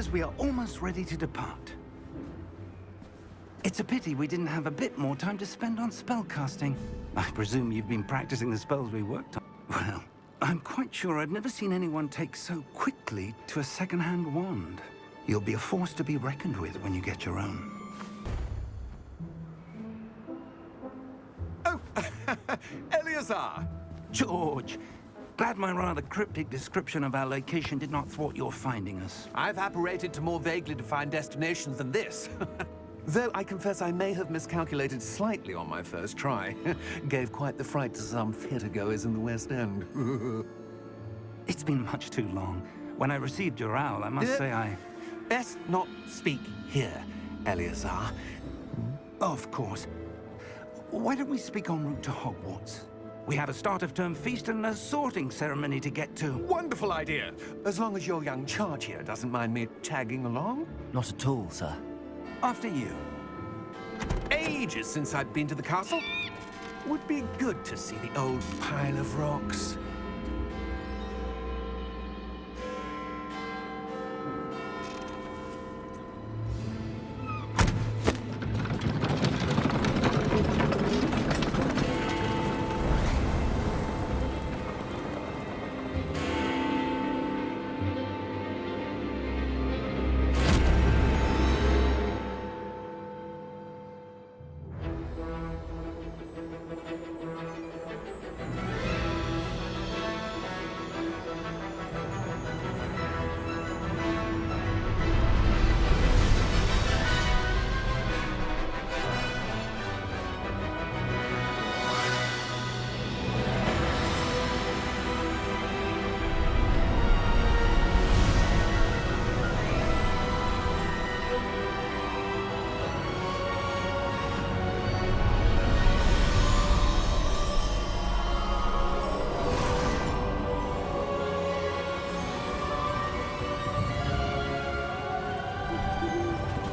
appears we are almost ready to depart. It's a pity we didn't have a bit more time to spend on spellcasting. I presume you've been practicing the spells we worked on. Well, I'm quite sure I've never seen anyone take so quickly to a second-hand wand. You'll be a force to be reckoned with when you get your own. Oh, Eleazar! George, glad my rather cryptic description of our location did not thwart your finding us. I've apparated to more vaguely defined destinations than this. Though I confess I may have miscalculated slightly on my first try. Gave quite the fright to some theatre-goers in the West End. It's been much too long. When I received your owl, I must say I... Best not speak here, Eleazar. Of course. Why don't we speak en route to Hogwarts? We have a start-of-term feast and a sorting ceremony to get to. Wonderful idea! As long as your young charge here doesn't mind me tagging along. Not at all, sir. After you. Ages since I'd been to the castle. Would be good to see the old pile of rocks.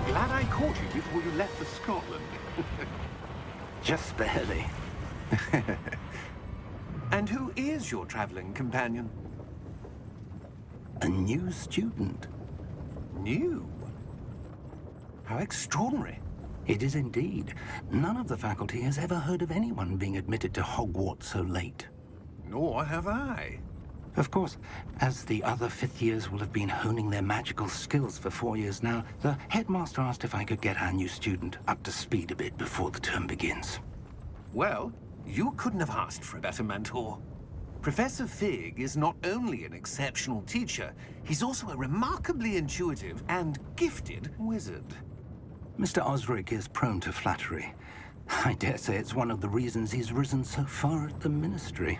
Glad I caught you before you left for Scotland. Just barely. And who is your traveling companion? A new student. New? How extraordinary. It is indeed. None of the faculty has ever heard of anyone being admitted to Hogwarts so late. Nor have I. Of course, as the other fifth years will have been honing their magical skills for 4 years now, the headmaster asked if I could get our new student up to speed a bit before the term begins. Well, you couldn't have asked for a better mentor. Professor Fig is not only an exceptional teacher, he's also a remarkably intuitive and gifted wizard. Mr. Osric is prone to flattery. I dare say it's one of the reasons he's risen so far at the Ministry.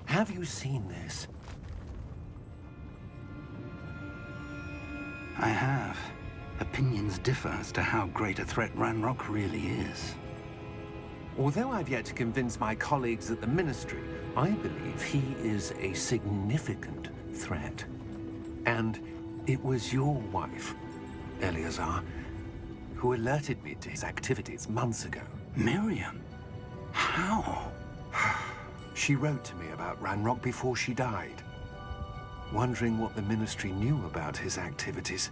Have you seen this? I have. Opinions differ as to how great a threat Ranrock really is. Although I've yet to convince my colleagues at the Ministry, I believe he is a significant threat. And it was your wife, Eleazar, who alerted me to his activities months ago. Miriam? How? She wrote to me about Ranrock before she died, wondering what the Ministry knew about his activities.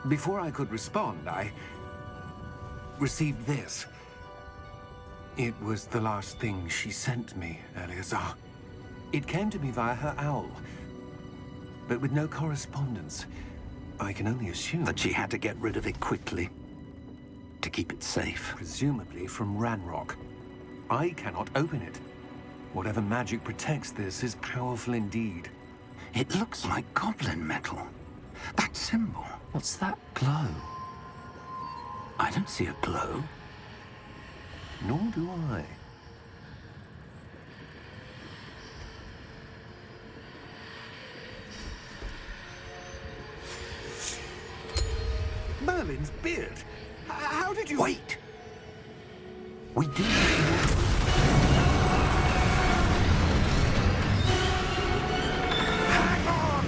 Before I could respond, I received this. It was the last thing she sent me, Eleazar. It came to me via her owl, but with no correspondence. I can only assume That she had to get rid of it quickly, to keep it safe. presumably from Ranrock. I cannot open it. Whatever magic protects this is powerful indeed. It looks like goblin metal. That symbol. What's that glow? I don't see a glow. Nor do I. Merlin's beard. How did you... Wait! We do. Hang on!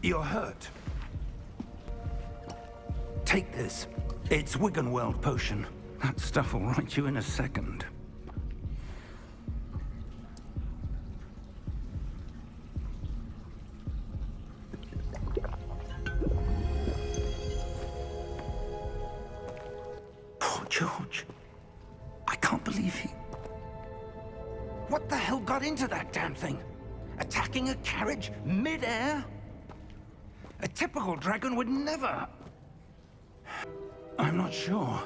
You're hurt. Take this. It's Wiggenweld potion. That stuff will right you in a second. Poor George. I can't believe he... What the hell got into that damn thing? Attacking a carriage mid-air? A typical dragon would never... I'm not sure.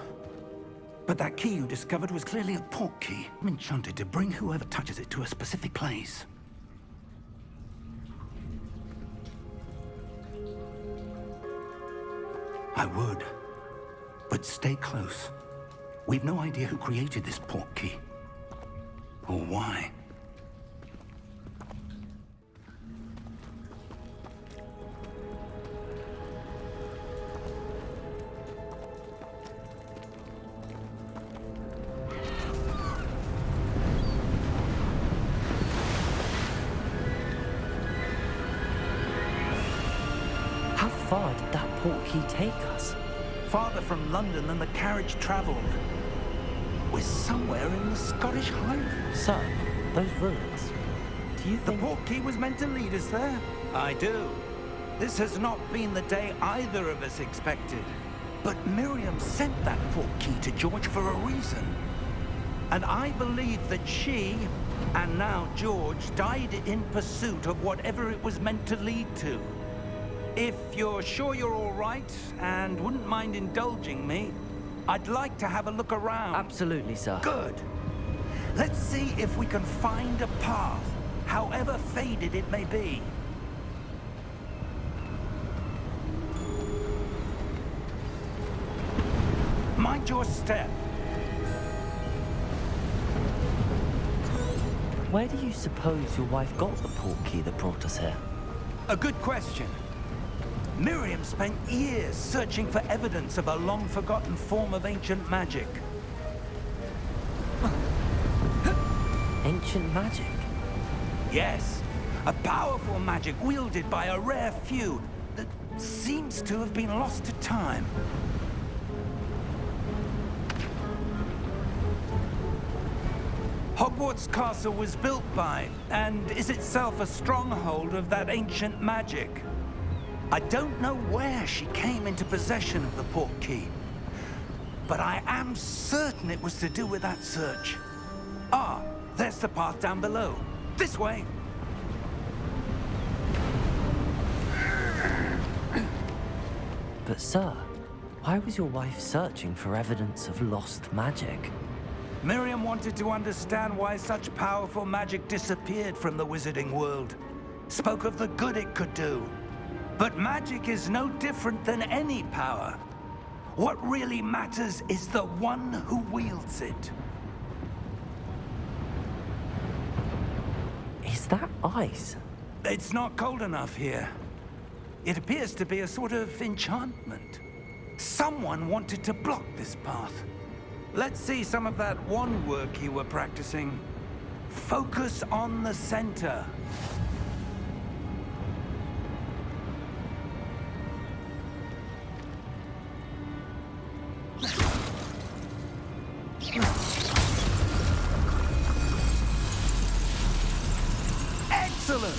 But that key you discovered was clearly a port key. I'm enchanted to bring whoever touches it to a specific place. I would. But stay close. We've no idea who created this port key. Or why. How far did that port key take us? Farther from London than the carriage travelled. We're somewhere in the Scottish Highlands. Sir, those ruins. Do you The think... port key was meant to lead us there? I do. This has not been the day either of us expected. But Miriam sent that port key to George for a reason. And I believe that she, and now George, died in pursuit of whatever it was meant to lead to. If you're sure you're all right and wouldn't mind indulging me, I'd like to have a look around. Absolutely, sir. Good. Let's see if we can find a path, however faded it may be. Mind your step. Where do you suppose your wife got the port key that brought us here? A good question. Miriam spent years searching for evidence of a long-forgotten form of ancient magic. Ancient magic? Yes, a powerful magic wielded by a rare few that seems to have been lost to time. Hogwarts Castle was built by, and is itself a stronghold of that ancient magic. I don't know where she came into possession of the port key, but I am certain it was to do with that search. Ah, there's the path down below. This way. But sir, why was your wife searching for evidence of lost magic? Miriam wanted to understand why such powerful magic disappeared from the wizarding world. Spoke of the good it could do. But magic is no different than any power. What really matters is the one who wields it. Is that ice? It's not cold enough here. It appears to be a sort of enchantment. Someone wanted to block this path. Let's see some of that wand work you were practicing. Focus on the center. Excellent!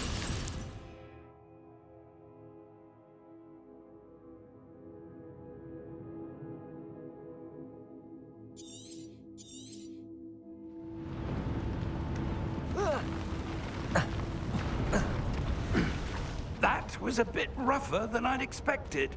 That was a bit rougher than I'd expected.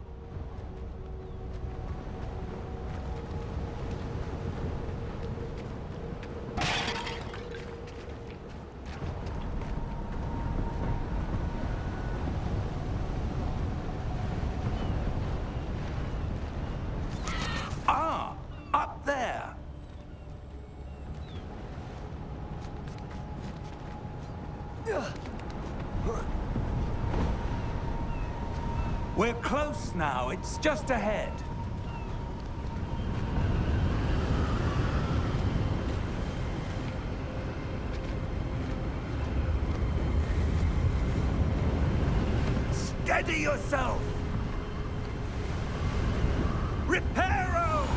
Ah, up there. We're close now. It's just ahead. Steady yourself! Reparo!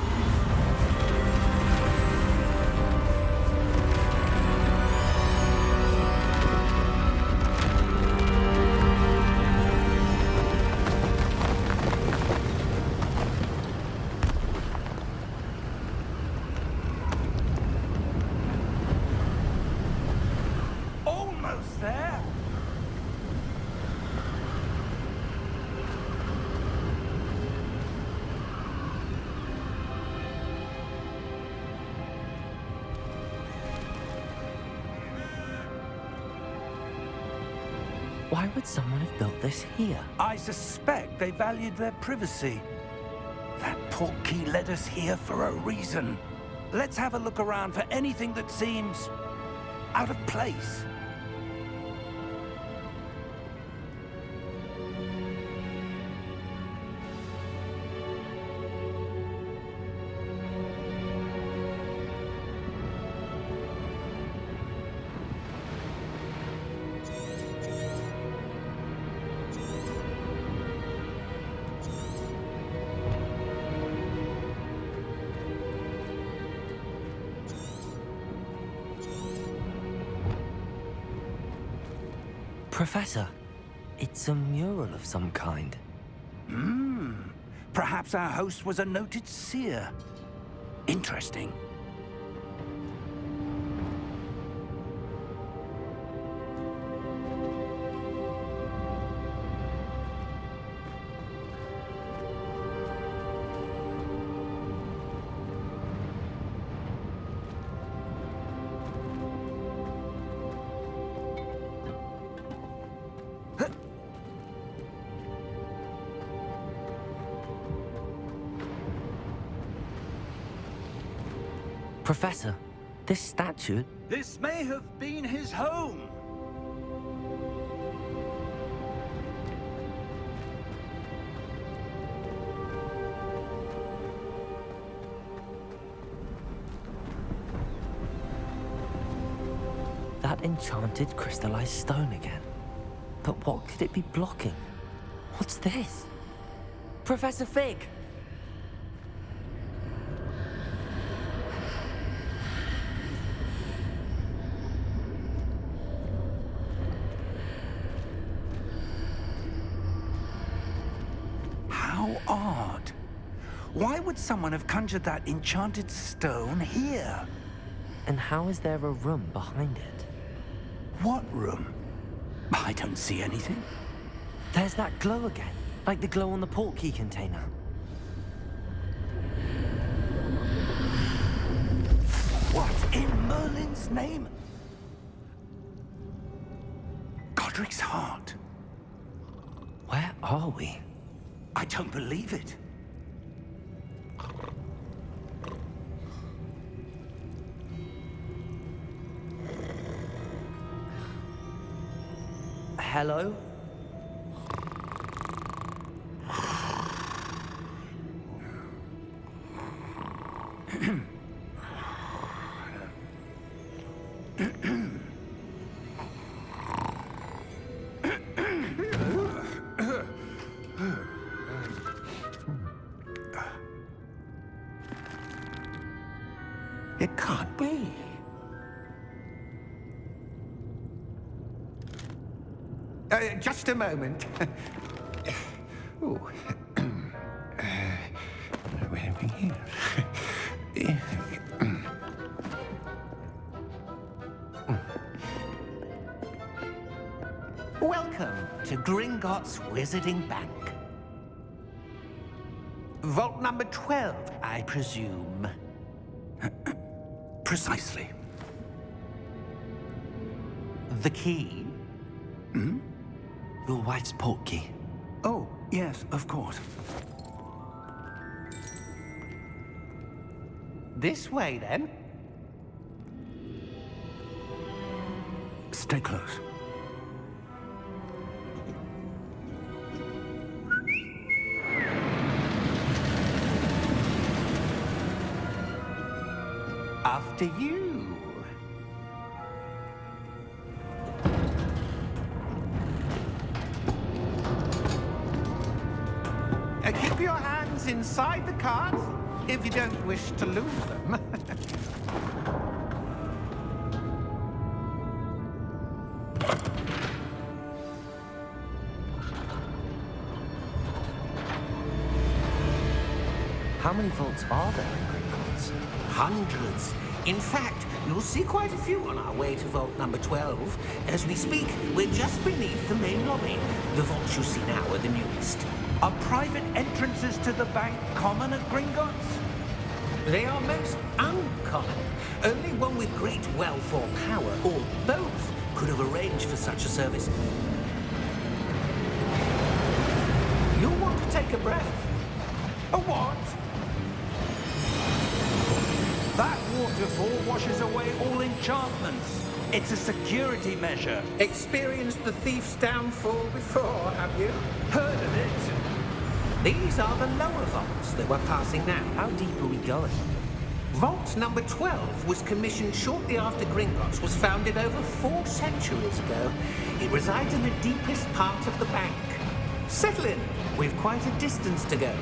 Almost there! Why would someone have built this here? I suspect they valued their privacy. That portkey led us here for a reason. Let's have a look around for anything that seems out of place. Professor, it's a mural of some kind. Perhaps our host was a noted seer. Interesting. Professor, this statue... This may have been his home. That enchanted crystallized stone again. But what could it be blocking? What's this? Professor Fig! How odd. Why would someone have conjured that enchanted stone here? And how is there a room behind it? What room? I don't see anything. There's that glow again, like the glow on the portkey container. What in Merlin's name? Godric's heart. Where are we? I don't believe it. Hello? It can't be. Just a moment. Ooh. Where are we here? Welcome to Gringotts Wizarding Bank. Vault number 12, I presume. Precisely. The key? Your wife's portkey. Oh, yes, of course. This way, then. Stay close. After you. if you don't wish to lose them. How many vaults are there in Gringotts? Hundreds. In fact, you'll see quite a few on our way to vault number 12. As we speak, we're just beneath the main lobby. The vaults you see now are the newest. Are private entrances to the bank common at Gringotts? They are most uncommon. Only one with great wealth or power, or both, could have arranged for such a service. You'll want to take a breath. A what? That waterfall washes away all enchantments. It's a security measure. Experienced the thief's downfall before, have you? Heard of it? These are the lower vaults that we're passing now. How deep are we going? Vault number 12 was commissioned shortly after Gringotts was founded over 4 centuries ago. It resides in the deepest part of the bank. Settle in. We've quite a distance to go.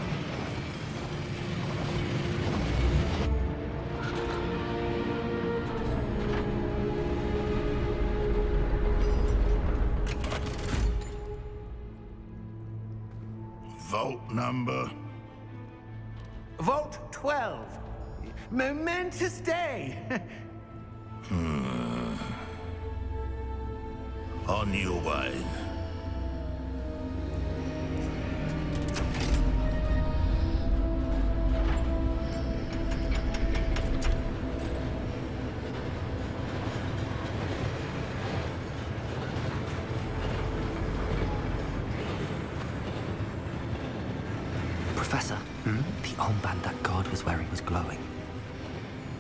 Vault number? Vault 12. Momentous day. On your way. Professor, the armband that guard was wearing was glowing.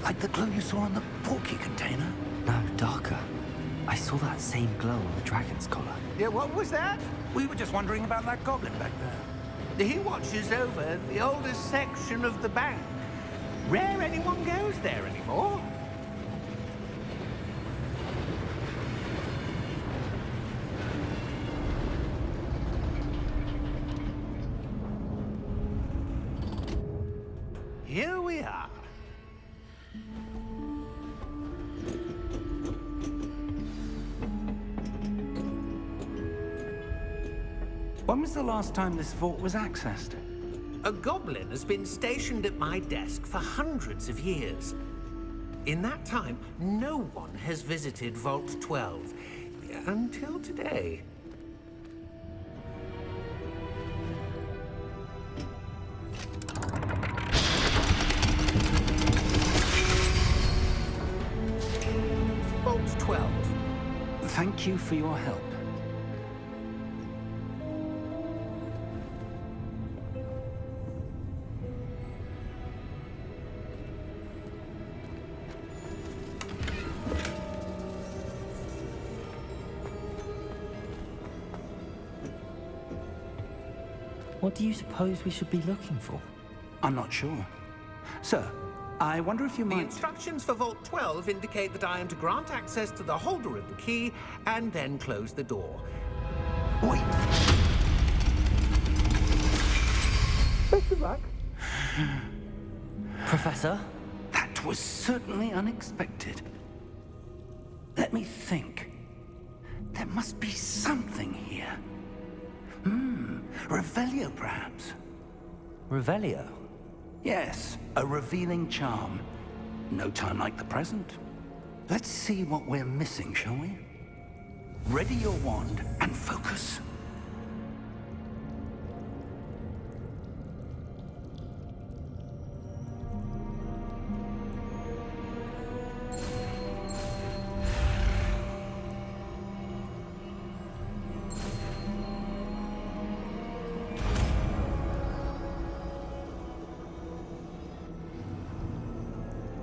Like the glow you saw on the portkey container? No, darker. I saw that same glow on the dragon's collar. Yeah, what was that? We were just wondering about that goblin back there. He watches over the oldest section of the bank. Rare anyone goes there anymore. Here we are. When was the last time this vault was accessed? A goblin has been stationed at my desk for hundreds of years. In that time, no one has visited Vault 12. Until today. Vault 12. Thank you for your help. What do you suppose we should be looking for? I'm not sure. Sir, I wonder if you The might... instructions for Vault 12 indicate that I am to grant access to the holder of the key and then close the door. Wait! Best of luck. Professor? That was certainly unexpected. Let me think. There must be something here. Revelio, perhaps? Revelio? Yes, a revealing charm. No time like the present. Let's see what we're missing, shall we? Ready your wand and focus.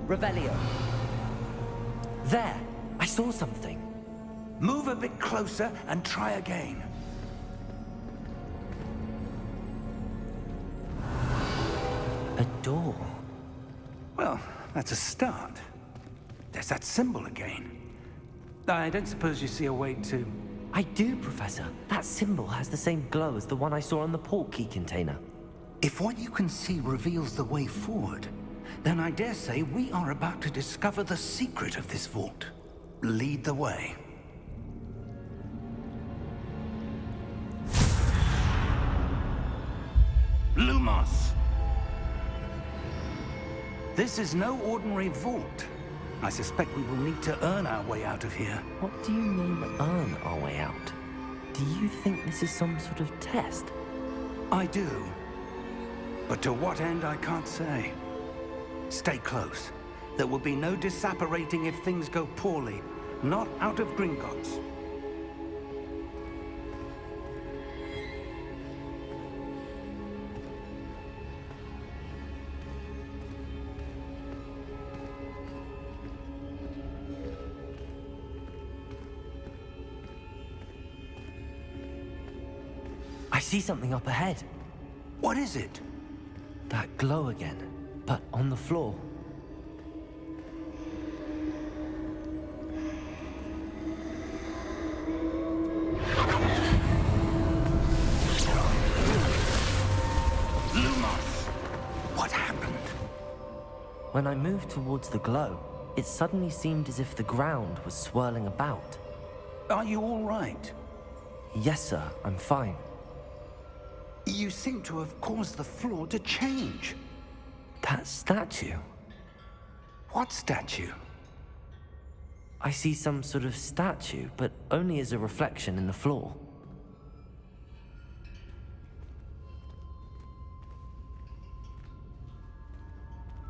Revelio. There! I saw something. Move a bit closer and try again. A door. Well, that's a start. There's that symbol again. I don't suppose you see a way to... I do, Professor. That symbol has the same glow as the one I saw on the portkey container. If what you can see reveals the way forward, Then I dare say we are about to discover the secret of this vault. Lead the way. Lumos! This is no ordinary vault. I suspect we will need to earn our way out of here. What do you mean, earn our way out? Do you think this is some sort of test? I do. But to what end, I can't say. Stay close. There will be no disapparating if things go poorly. Not out of Gringotts. I see something up ahead. What is it? That glow again, but on the floor. Lumos! What happened? When I moved towards the glow, it suddenly seemed as if the ground was swirling about. Are you all right? Yes, sir, I'm fine. You seem to have caused the floor to change. That statue? What statue? I see some sort of statue, but only as a reflection in the floor.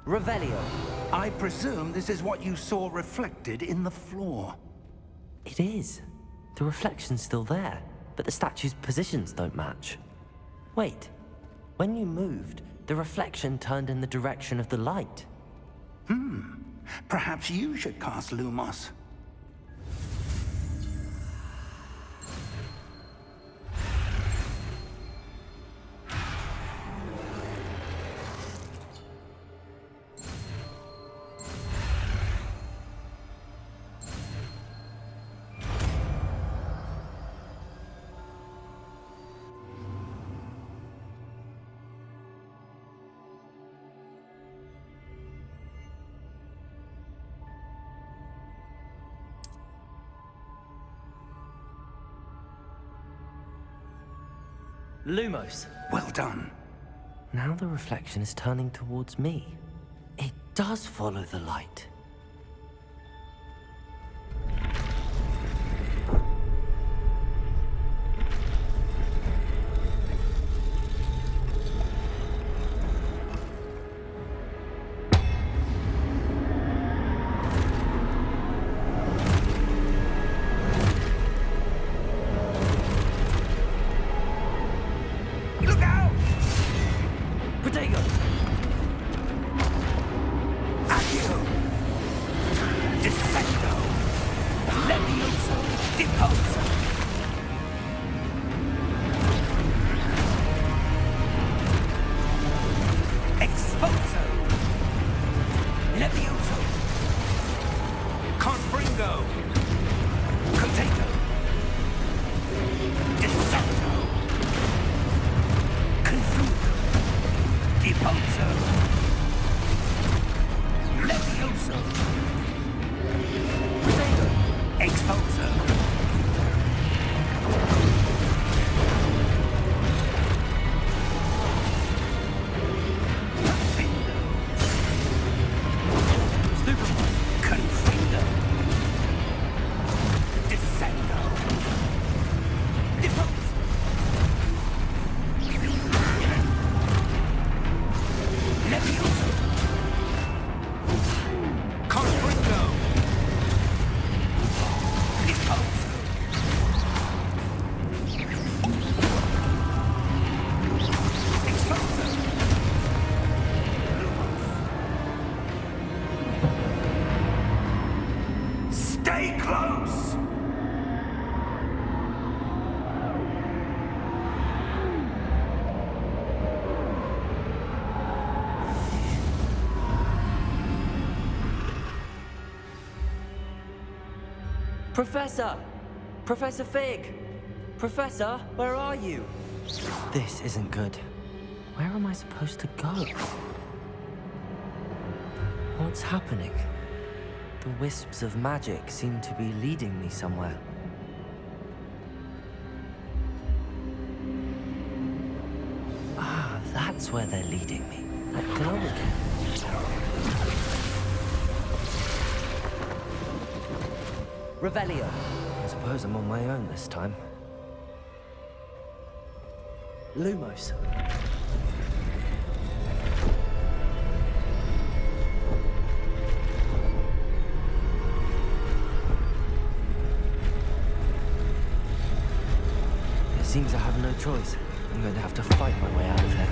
Revelio. I presume this is what you saw reflected in the floor. It is. The reflection's still there, but the statue's positions don't match. Wait. When you moved, the reflection turned in the direction of the light. Perhaps you should cast Lumos. Lumos. Well done. Now the reflection is turning towards me. It does follow the light. Look out! Protego! Accio! Descendo! Levioso! Deposo! Exposo! Levioso! Confringo! Potato! Descendo! Confuso! Deposo! Levioso! Potato! Exposo! Confindo! Stupefy! Confindo! Descendo! Deposo! Levioso! Confringo! Deposo! Exposo! Stay close! Professor! Professor Fig! Professor, where are you? This isn't good. Where am I supposed to go? What's happening? The wisps of magic seem to be leading me somewhere. Ah, that's where they're leading me. That glow again. Revelio. I suppose I'm on my own this time. Lumos. It seems I have no choice. I'm going to have to fight my way out of here.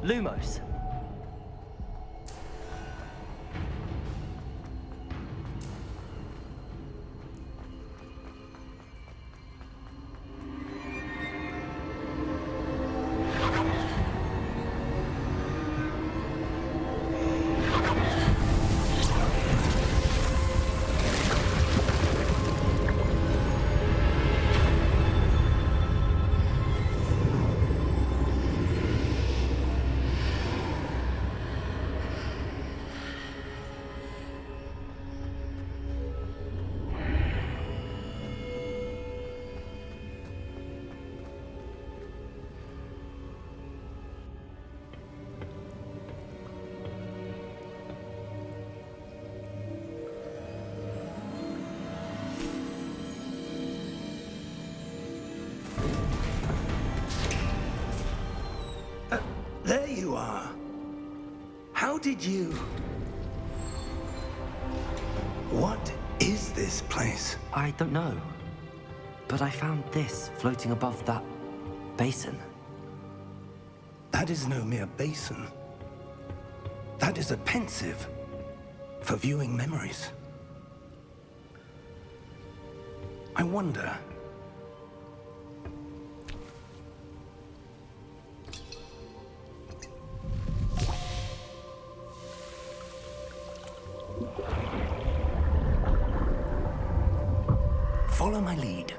Lumos. are. How did you... What is this place? I don't know. But I found this floating above that basin. That is no mere basin. That is a pensive for viewing memories. I wonder... Follow my lead.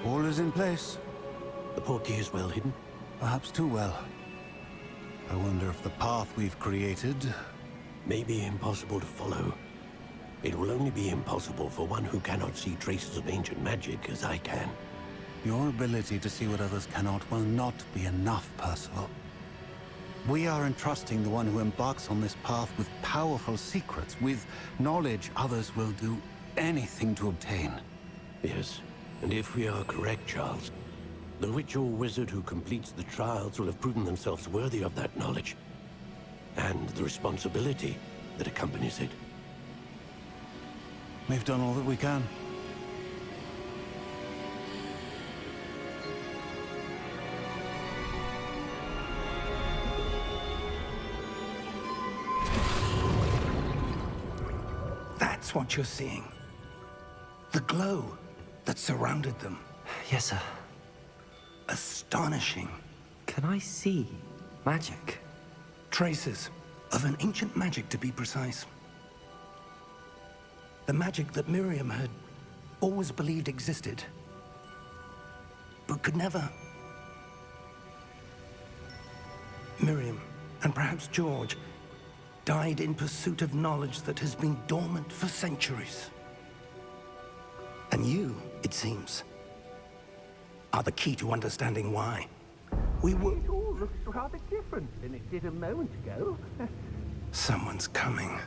All is in place. The portkey is well hidden. Perhaps too well. I wonder if the path we've created... May be impossible to follow. It will only be impossible for one who cannot see traces of ancient magic as I can. Your ability to see what others cannot will not be enough, Percival. We are entrusting the one who embarks on this path with powerful secrets, with knowledge others will do anything to obtain. Yes, and if we are correct, Charles, the witch or wizard who completes the trials will have proven themselves worthy of that knowledge, and the responsibility that accompanies it. We've done all that we can. That's what you're seeing. The glow that surrounded them. Yes, sir. Astonishing. Can I see magic? Traces of an ancient magic, to be precise. The magic that Miriam had always believed existed, but could never. Miriam, and perhaps George, died in pursuit of knowledge that has been dormant for centuries. And you, it seems, are the key to understanding why. We were... It all looks rather different than it did a moment ago. Someone's coming.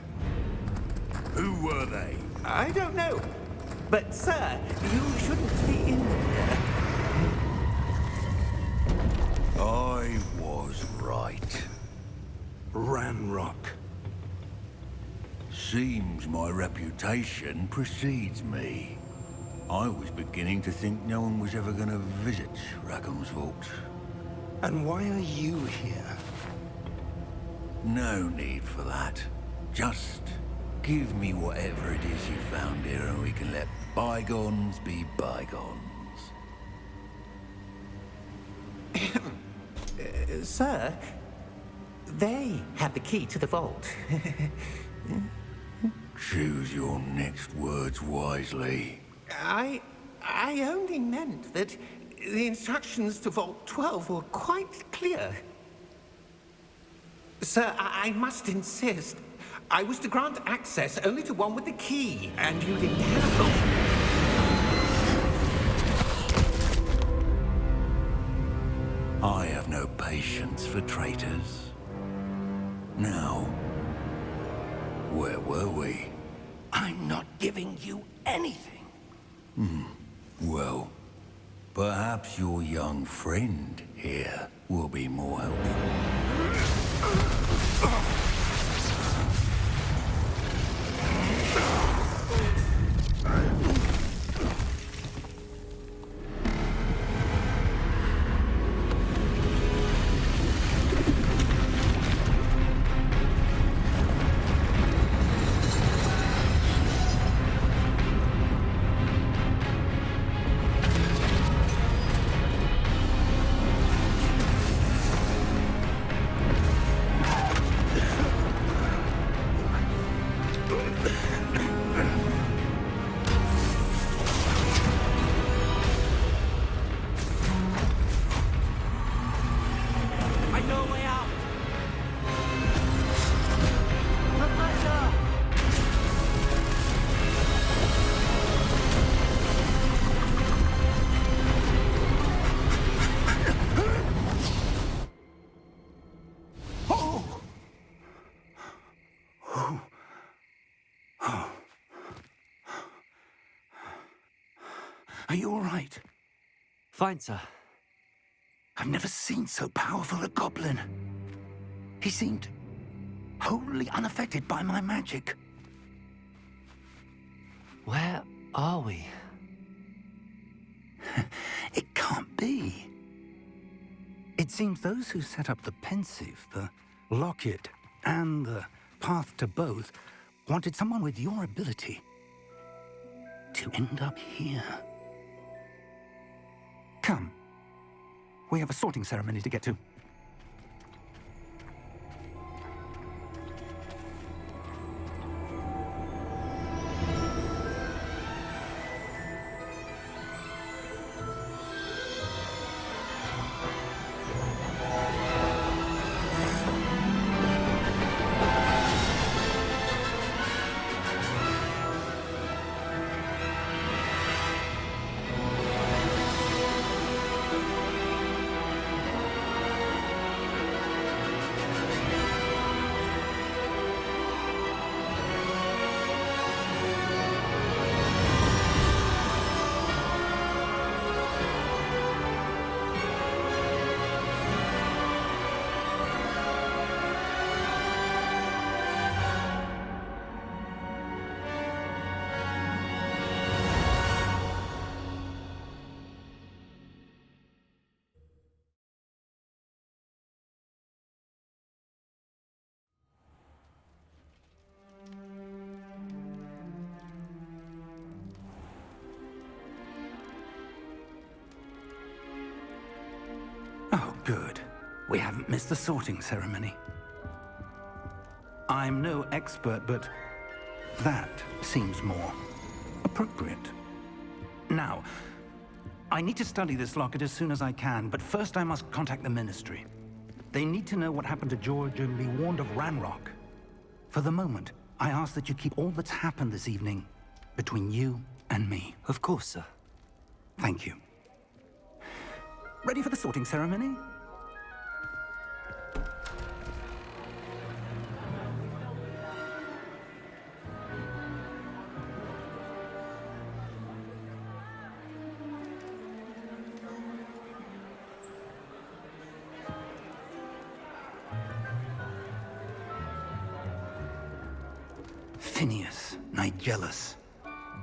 Who were they? I don't know. But, sir, you shouldn't be in here. I was right. Ranrock. Seems my reputation precedes me. I was beginning to think no one was ever going to visit Rackham's vault. And why are you here? No need for that. Just give me whatever it is you found here and we can let bygones be bygones. Sir, they have the key to the vault. Choose your next words wisely. I only meant that the instructions to Vault 12 were quite clear. Sir, I must insist. I was to grant access only to one with the key, and you didn't have them. I have no patience for traitors. Now, where were we? I'm not giving you anything. Well, perhaps your young friend here will be more helpful. Are you all right? Fine, sir. I've never seen so powerful a goblin. He seemed wholly unaffected by my magic. Where are we? It can't be. It seems those who set up the pensive, the locket, and the path to both wanted someone with your ability to end up here. Come. We have a sorting ceremony to get to. Oh, good. We haven't missed the sorting ceremony. I'm no expert, but that seems more appropriate. Now, I need to study this locket as soon as I can, but first I must contact the Ministry. They need to know what happened to George and be warned of Ranrock. For the moment, I ask that you keep all that's happened this evening between you and me. Of course, sir. Thank you. Ready for the sorting ceremony? Phineas, Nigellus,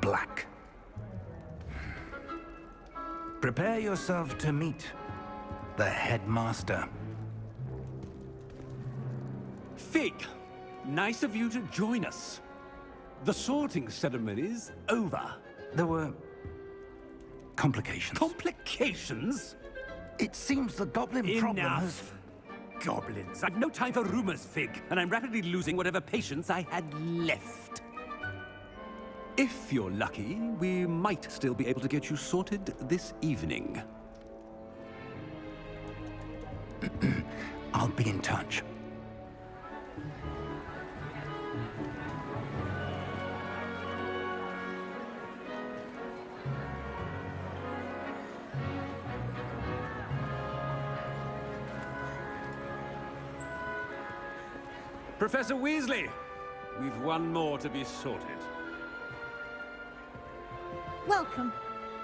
Black. Prepare yourself to meet the headmaster. Fig, nice of you to join us. The sorting ceremony's over. There were complications. Complications? It seems the goblin problem has... Enough. Goblins. I've no time for rumors, Fig, and I'm rapidly losing whatever patience I had left. If you're lucky, we might still be able to get you sorted this evening. I'll be in touch. Professor Weasley, we've one more to be sorted. Welcome.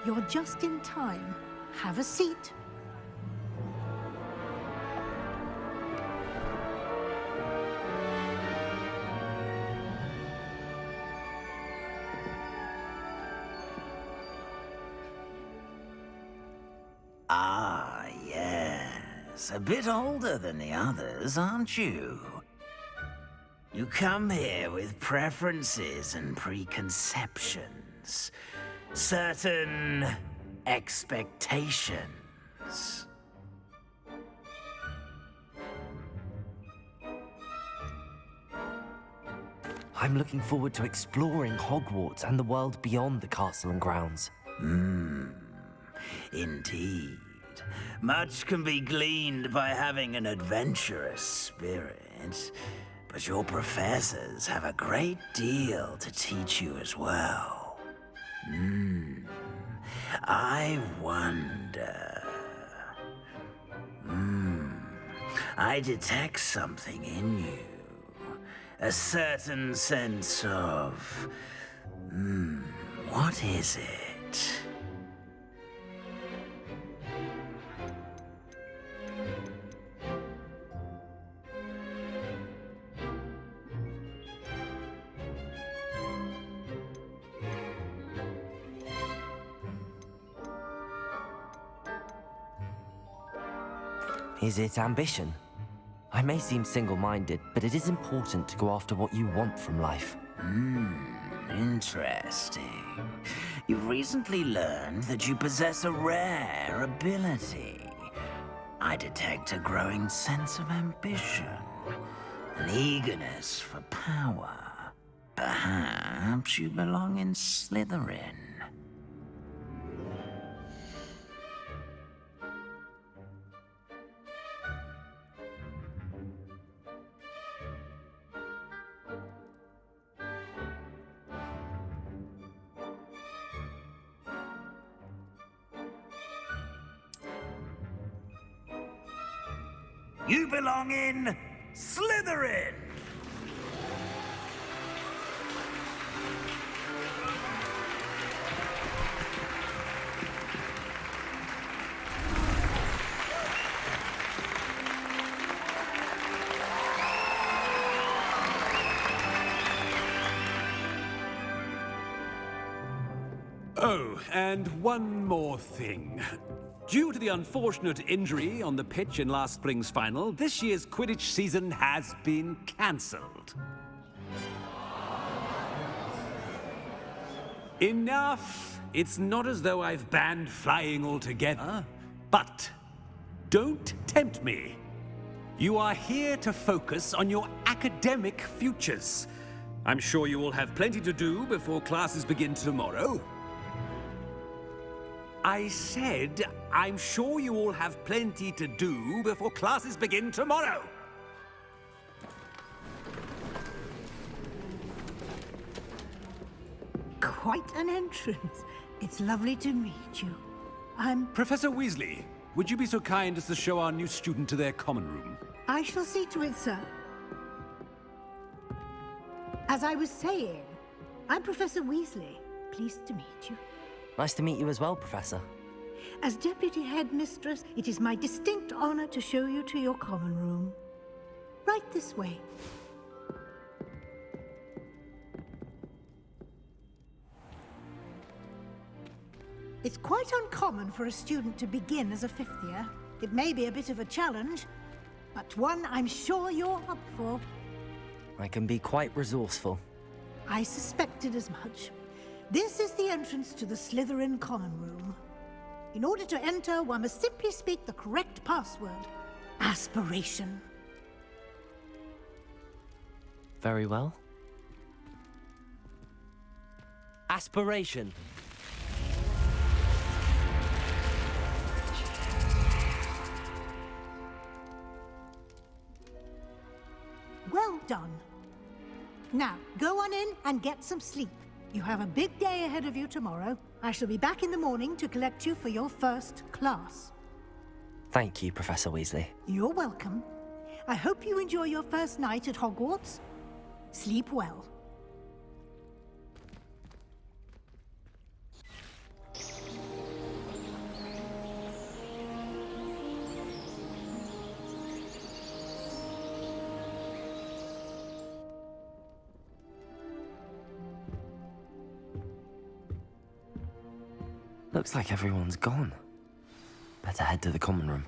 You're just in time. Have a seat. Ah, yes. A bit older than the others, aren't you? You come here with preferences and preconceptions. Certain expectations. I'm looking forward to exploring Hogwarts and the world beyond the castle and grounds. Indeed. Much can be gleaned by having an adventurous spirit, but your professors have a great deal to teach you as well. I wonder... I detect something in you. A certain sense of... what is it? Is it ambition? I may seem single-minded, but it is important to go after what you want from life. Interesting. You've recently learned that you possess a rare ability. I detect a growing sense of ambition, an eagerness for power. Perhaps you belong in Slytherin. You belong in Slytherin! Oh, and one more thing. Due to the unfortunate injury on the pitch in last spring's final, this year's Quidditch season has been cancelled. Enough! It's not as though I've banned flying altogether, but don't tempt me. You are here to focus on your academic futures. I'm sure you will have plenty to do before classes begin tomorrow. I said, I'm sure you all have plenty to do before classes begin tomorrow. Quite an entrance. It's lovely to meet you. I'm... Professor Weasley, would you be so kind as to show our new student to their common room? I shall see to it, sir. As I was saying, I'm Professor Weasley. Pleased to meet you. Nice to meet you as well, Professor. As Deputy Headmistress, it is my distinct honor to show you to your common room. Right this way. It's quite uncommon for a student to begin as a fifth year. It may be a bit of a challenge, but one I'm sure you're up for. I can be quite resourceful. I suspected as much. This is the entrance to the Slytherin common room. In order to enter, one must simply speak the correct password. Aspiration. Very well. Aspiration. Well done. Now, go on in and get some sleep. You have a big day ahead of you tomorrow. I shall be back in the morning to collect you for your first class. Thank you, Professor Weasley. You're welcome. I hope you enjoy your first night at Hogwarts. Sleep well. Looks like everyone's gone. Better head to the common room.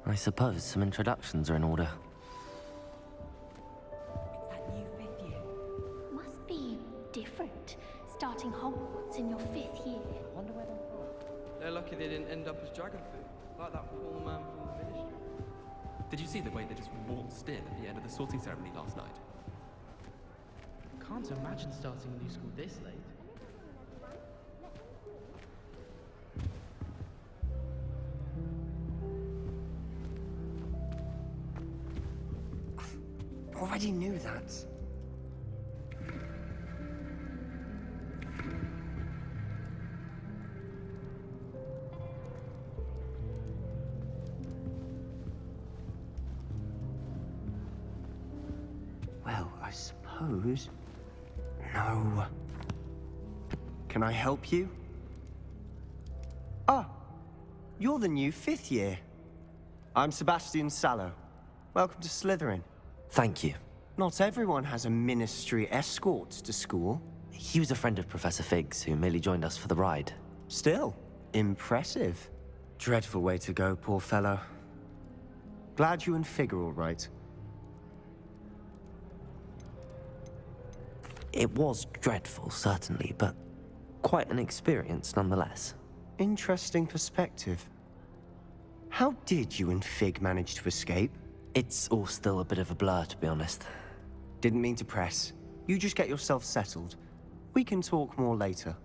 I suppose some introductions are in order. That new fifth year must be different, starting Hogwarts in your fifth year. Wonder where they're from. They're lucky they didn't end up as dragon food, like that poor man from the ministry. Did you see the way they just waltzed in at the end of the sorting ceremony last night? Can't imagine starting a new school this late. already knew that. Well, I suppose... No. Can I help you? Ah, you're the new 5th year. I'm Sebastian Sallow. Welcome to Slytherin. Thank you. Not everyone has a ministry escort to school. He was a friend of Professor Fig's who merely joined us for the ride. Still, impressive. Dreadful way to go, poor fellow. Glad you and Fig are all right. It was dreadful, certainly, but quite an experience nonetheless. Interesting perspective. How did you and Fig manage to escape? It's all still a bit of a blur, to be honest. Didn't mean to press. You just get yourself settled. We can talk more later.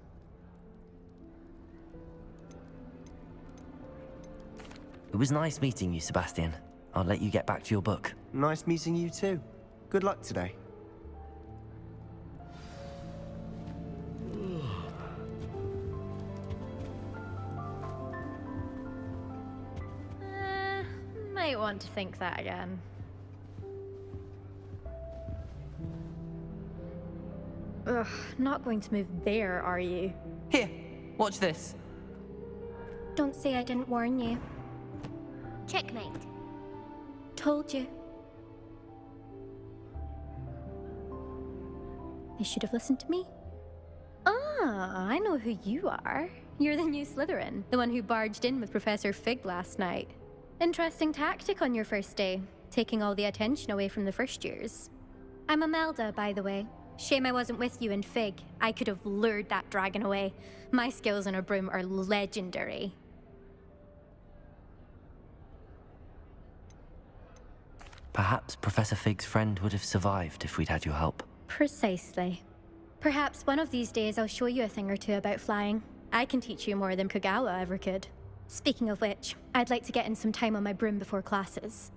It was nice meeting you, Sebastian. I'll let you get back to your book. Nice meeting you too. Good luck today. Might want to think that again. Ugh, not going to move there, are you? Here, watch this. Don't say I didn't warn you. Checkmate. Told you. They should have listened to me. Ah, I know who you are. You're the new Slytherin, the one who barged in with Professor Fig last night. Interesting tactic on your first day, taking all the attention away from the first years. I'm Imelda, by the way. Shame I wasn't with you and Fig. I could have lured that dragon away. My skills on a broom are legendary. Perhaps Professor Fig's friend would have survived if we'd had your help. Precisely. Perhaps one of these days I'll show you a thing or two about flying. I can teach you more than Kagawa ever could. Speaking of which, I'd like to get in some time on my broom before classes.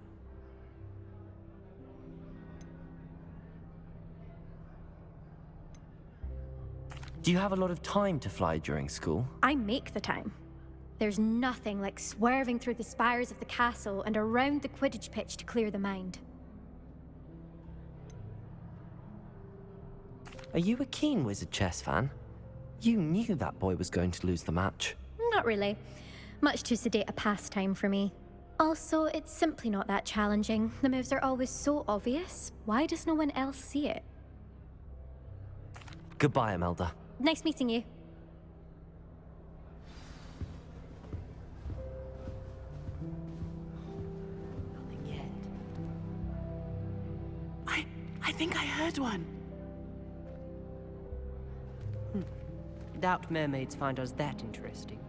Do you have a lot of time to fly during school? I make the time. There's nothing like swerving through the spires of the castle and around the Quidditch pitch to clear the mind. Are you a keen Wizard chess fan? You knew that boy was going to lose the match. Not really. Much too sedate a pastime for me. Also, it's simply not that challenging. The moves are always so obvious. Why does no one else see it? Goodbye, Imelda. Nice meeting you. Nothing yet. I think I heard one. Doubt mermaids find us that interesting.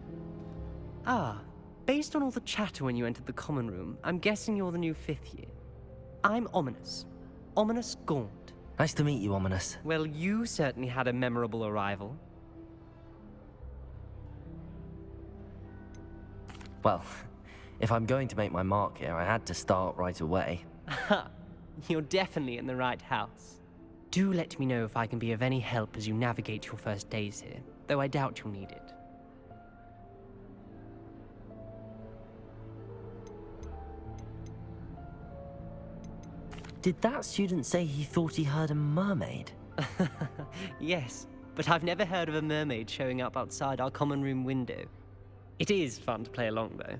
Ah, based on all the chatter when you entered the common room, I'm guessing you're the new 5th year. I'm Ominous. Ominous Gaunt. Nice to meet you, Ominous. Well, you certainly had a memorable arrival. Well, if I'm going to make my mark here, I had to start right away. Ha! You're definitely in the right house. Do let me know if I can be of any help as you navigate your first days here, though I doubt you'll need it. Did that student say he thought he heard a mermaid? Yes, but I've never heard of a mermaid showing up outside our common room window. It is fun to play along, though.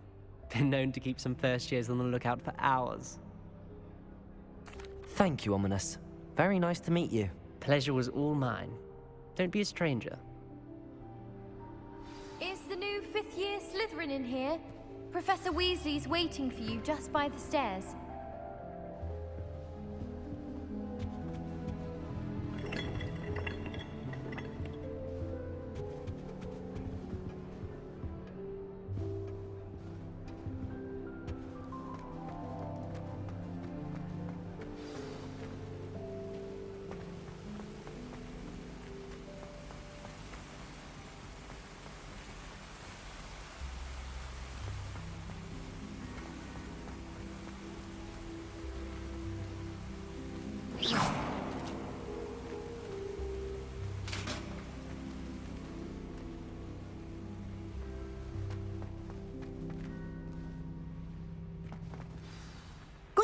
Been known to keep some first years on the lookout for hours. Thank you, Ominous. Very nice to meet you. Pleasure was all mine. Don't be a stranger. Is the new 5th year Slytherin in here? Professor Weasley's waiting for you just by the stairs.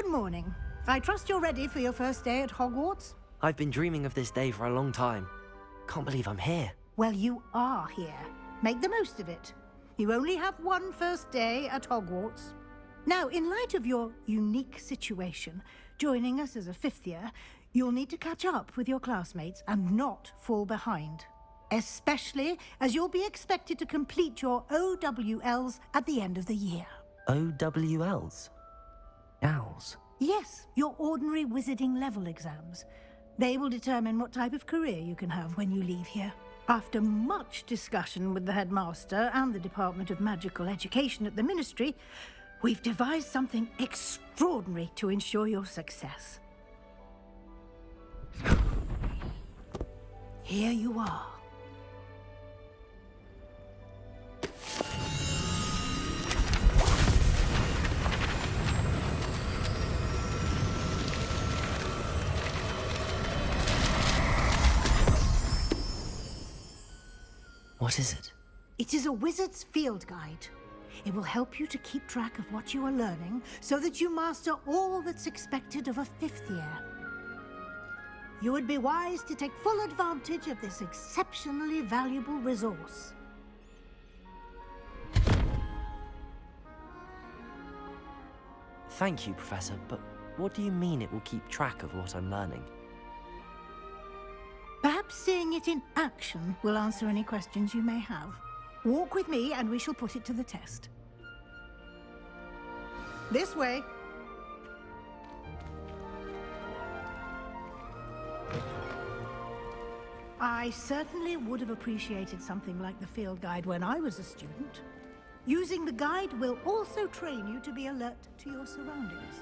Good morning. I trust you're ready for your first day at Hogwarts? I've been dreaming of this day for a long time. Can't believe I'm here. Well, you are here. Make the most of it. You only have one first day at Hogwarts. Now, in light of your unique situation, joining us as a fifth year, you'll need to catch up with your classmates and not fall behind. Especially as you'll be expected to complete your OWLs at the end of the year. OWLs? Owls? Yes, your ordinary wizarding level exams. They will determine what type of career you can have when you leave here. After much discussion with the headmaster and the Department of Magical Education at the Ministry, we've devised something extraordinary to ensure your success. Here you are. What is it? It is a wizard's field guide. It will help you to keep track of what you are learning so that you master all that's expected of a fifth year. You would be wise to take full advantage of this exceptionally valuable resource. Thank you, Professor, but what do you mean it will keep track of what I'm learning? Perhaps seeing it in action will answer any questions you may have. Walk with me and we shall put it to the test. This way. I certainly would have appreciated something like the field guide when I was a student. Using the guide will also train you to be alert to your surroundings.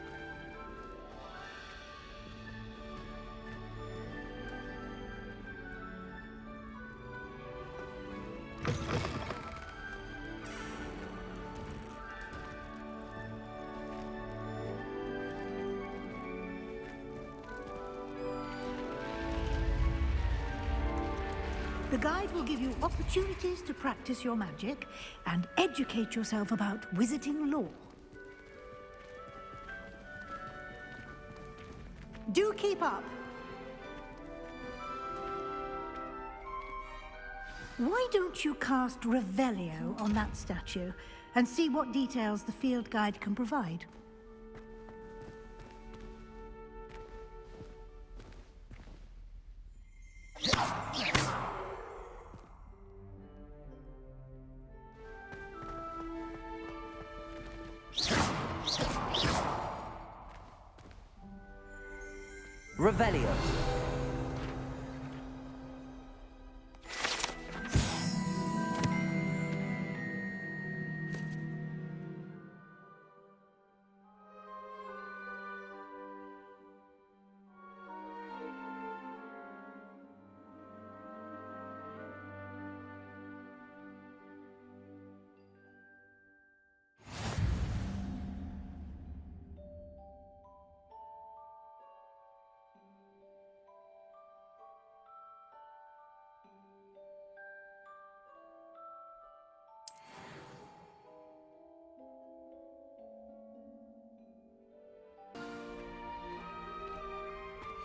The guide will give you opportunities to practice your magic and educate yourself about wizarding lore. Do keep up. Why don't you cast Revelio on that statue and see what details the field guide can provide? Revelio.